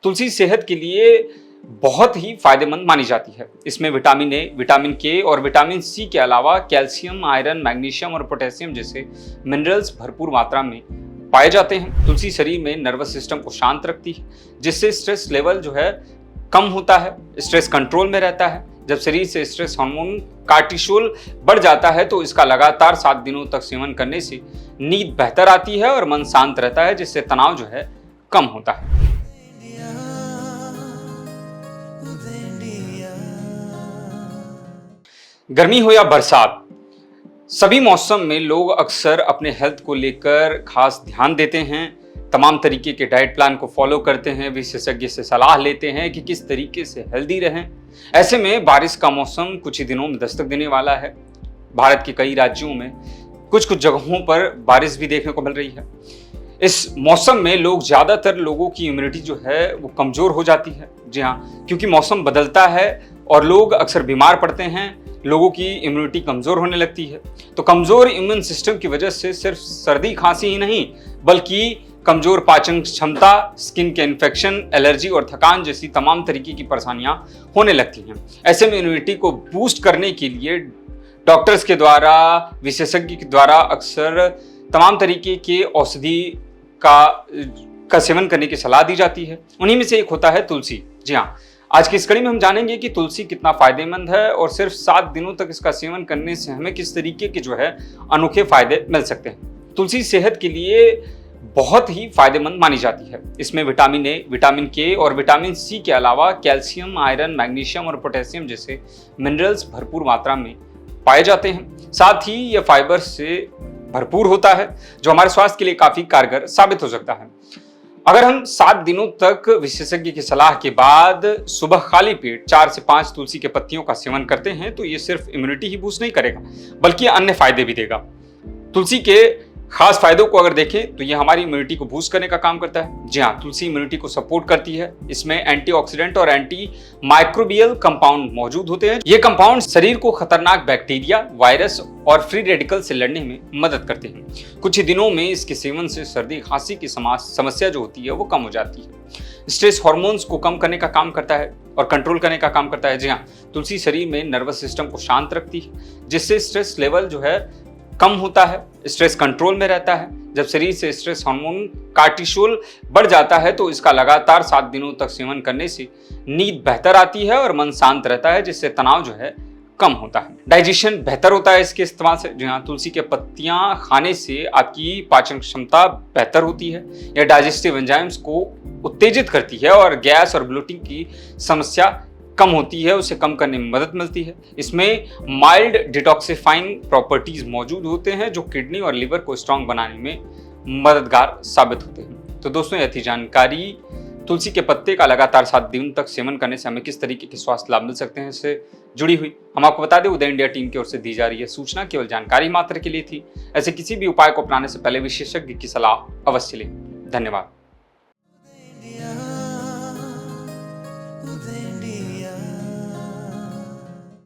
तुलसी सेहत के लिए बहुत ही फायदेमंद मानी जाती है। इसमें विटामिन ए, विटामिन के और विटामिन सी के अलावा कैल्शियम, आयरन, मैग्नीशियम और पोटेशियम जैसे मिनरल्स भरपूर मात्रा में पाए जाते हैं। तुलसी शरीर में नर्वस सिस्टम को शांत रखती है, जिससे स्ट्रेस लेवल जो है कम होता है, स्ट्रेस कंट्रोल में रहता है। जब शरीर से स्ट्रेस हार्मोन कार्टिसोल बढ़ जाता है तो इसका लगातार 7 दिनों तक सेवन करने से नींद बेहतर आती है और मन शांत रहता है, जिससे तनाव जो है कम होता है। गर्मी हो या बरसात, सभी मौसम में लोग अक्सर अपने हेल्थ को लेकर खास ध्यान देते हैं। तमाम तरीके के डाइट प्लान को फॉलो करते हैं, विशेषज्ञ से सलाह लेते हैं कि किस तरीके से हेल्दी रहें। ऐसे में बारिश का मौसम कुछ ही दिनों में दस्तक देने वाला है। भारत के कई राज्यों में कुछ जगहों पर बारिश भी देखने को मिल रही है। इस मौसम में ज्यादातर लोगों की इम्यूनिटी जो है वो कमजोर हो जाती है। जी हाँ, क्योंकि मौसम बदलता है और लोग अक्सर बीमार पड़ते हैं, लोगों की इम्यूनिटी कमजोर होने लगती है। तो कमजोर इम्यून सिस्टम की वजह से सिर्फ सर्दी खांसी ही नहीं, बल्कि कमजोर पाचन क्षमता, स्किन के इन्फेक्शन, एलर्जी और थकान जैसी तमाम तरीके की परेशानियां होने लगती हैं। ऐसे में इम्यूनिटी को बूस्ट करने के लिए डॉक्टर्स के द्वारा, विशेषज्ञ के द्वारा अक्सर तमाम तरीके के औषधि का सेवन करने की सलाह दी जाती है। उन्हीं में से एक होता है तुलसी। जी हाँ, आज की इस कड़ी में हम जानेंगे कि तुलसी कितना फायदेमंद है और सिर्फ 7 दिनों तक इसका सेवन करने से हमें किस तरीके के जो है अनोखे फायदे मिल सकते हैं। तुलसी सेहत के लिए बहुत ही फायदेमंद मानी जाती है। इसमें विटामिन ए, विटामिन के और विटामिन सी के अलावा कैल्शियम, आयरन, मैग्नीशियम और पोटेशियम जैसे मिनरल्स भरपूर मात्रा में पाए जाते हैं। साथ ही यह फाइबर से भरपूर होता है, जो हमारे स्वास्थ्य के लिए काफी कारगर साबित हो सकता है। अगर हम 7 दिनों तक विशेषज्ञ की सलाह के बाद सुबह खाली पेट 4 से 5 तुलसी के पत्तियों का सेवन करते हैं तो ये सिर्फ इम्यूनिटी ही बूस्ट नहीं करेगा, बल्कि अन्य फायदे भी देगा। तुलसी के खास फायदों को अगर देखें तो ये हमारी इम्यूनिटी को बूस्ट करने का काम करता है। जी हाँ, तुलसी इम्यूनिटी को सपोर्ट करती है। इसमें एंटीऑक्सीडेंट और एंटी माइक्रोबियल कंपाउंड मौजूद होते हैं। ये कंपाउंड शरीर को खतरनाक बैक्टीरिया, वायरस और फ्री रेडिकल से लड़ने में मदद करते हैं। कुछ ही दिनों में इसके सेवन से सर्दी खांसी की समस्या जो होती है वो कम हो जाती है। स्ट्रेस हार्मोन्स को कम करने का काम करता है और कंट्रोल करने का काम करता है। जी हाँ, तुलसी शरीर में नर्वस सिस्टम को शांत रखती है, जिससे स्ट्रेस लेवल जो है कम होता है, स्ट्रेस कंट्रोल में रहता है। जब शरीर से स्ट्रेस हार्मोन कार्टिसोल बढ़ जाता है तो इसका लगातार 7 दिनों तक सेवन करने से नींद बेहतर आती है और मन शांत रहता है, जिससे तनाव जो है कम होता है। डाइजेशन बेहतर होता है इसके इस्तेमाल से। जी हाँ, तुलसी के पत्तियां खाने से आपकी पाचन क्षमता बेहतर होती है। यह डाइजेस्टिव एंजाइम्स को उत्तेजित करती है और गैस और ब्लोटिंग की समस्या कम होती है, उसे कम करने में मदद मिलती है। इसमें माइल्ड डिटॉक्सिफाइंग प्रॉपर्टीज मौजूद होते हैं, जो किडनी और लिवर को स्ट्रांग बनाने में मददगार साबित होते हैं। तो दोस्तों, यह थी जानकारी तुलसी के पत्ते का लगातार 7 दिन तक सेवन करने से हमें किस तरीके के स्वास्थ्य लाभ मिल सकते हैं, इससे जुड़ी हुई। हम आपको बता दें, उदय इंडिया टीम की ओर से दी जा रही है सूचना केवल जानकारी मात्र के लिए थी। ऐसे किसी भी उपाय को अपनाने से पहले विशेषज्ञ की सलाह अवश्य लें। धन्यवाद।